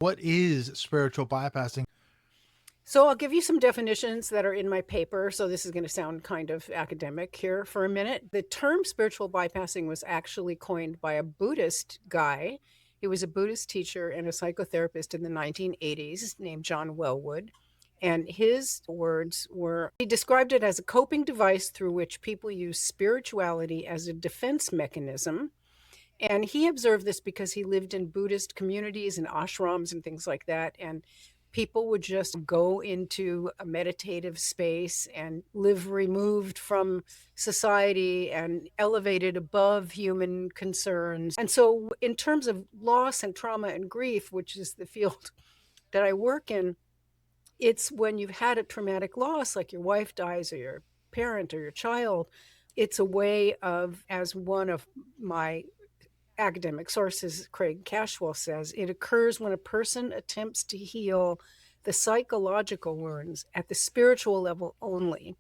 What is spiritual bypassing? So I'll give you some definitions that are in my paper. So this is going to sound kind of academic here for a minute. The term spiritual bypassing was actually coined by a Buddhist guy. He was a Buddhist teacher and a psychotherapist in the 1980s named John Wellwood. And his words were, he described it as a coping device through which people use spirituality as a defense mechanism. And he observed this because he lived in Buddhist communities and ashrams and things like that. And people would just go into a meditative space and live removed from society and elevated above human concerns. And so, in terms of loss and trauma and grief, which is the field that I work in, it's when you've had a traumatic loss, like your wife dies or your parent or your child. It's a way of, as one of my academic sources, Craig Cashwell says, it occurs when a person attempts to heal the psychological wounds at the spiritual level only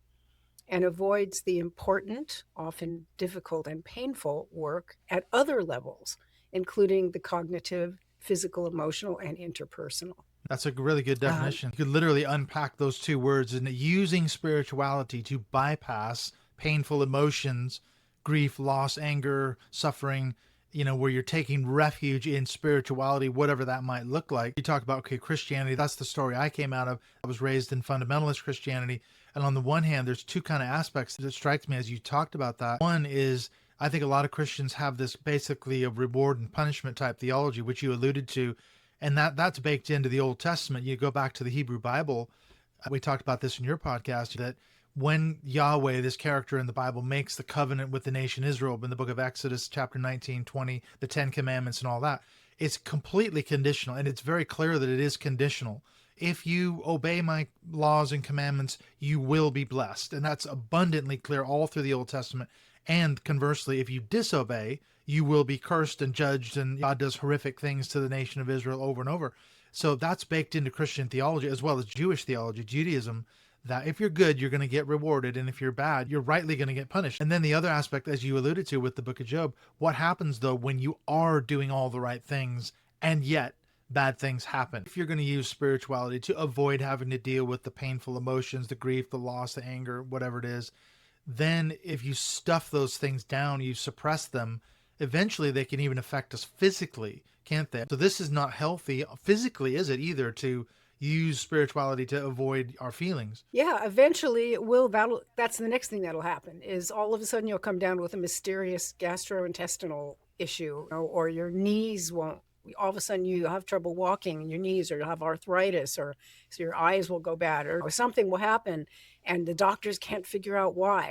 and avoids the important, often difficult and painful work at other levels, including the cognitive, physical, emotional, and interpersonal. That's a really good definition. You could literally unpack those two words in using spirituality to bypass painful emotions, grief, loss, anger, suffering, where you're taking refuge in spirituality, whatever that might look like. You talk about, okay, Christianity, that's the story I came out of. I was raised in fundamentalist Christianity. And on the one hand, there's two kind of aspects that strikes me as you talked about that. One is, I think a lot of Christians have this basically a reward and punishment type theology, which you alluded to. And that's baked into the Old Testament. You go back to the Hebrew Bible. We talked about this in your podcast, that when Yahweh, this character in the Bible, makes the covenant with the nation Israel in the book of Exodus, chapter 19, 20, the 10 commandments and all that, it's completely conditional. And it's very clear that it is conditional. If you obey my laws and commandments, you will be blessed. And that's abundantly clear all through the Old Testament. And conversely, if you disobey, you will be cursed and judged, and God does horrific things to the nation of Israel over and over. So that's baked into Christian theology as well as Jewish theology, Judaism, that if you're good, you're going to get rewarded, and if you're bad, you're rightly going to get punished. And then the other aspect, as you alluded to with the book of Job, what happens though when you are doing all the right things and yet bad things happen? If you're going to use spirituality to avoid having to deal with the painful emotions, the grief, the loss, the anger, whatever it is, then if you stuff those things down, you suppress them, eventually they can even affect us physically, can't they? So this is not healthy physically, is it, either, to use spirituality to avoid our feelings? Yeah, eventually it will. That's the next thing that'll happen is all of a sudden you'll come down with a mysterious gastrointestinal issue, or your knees won't. All of a sudden you have trouble walking in your knees, or you'll have arthritis, or so your eyes will go bad, or something will happen and the doctors can't figure out why.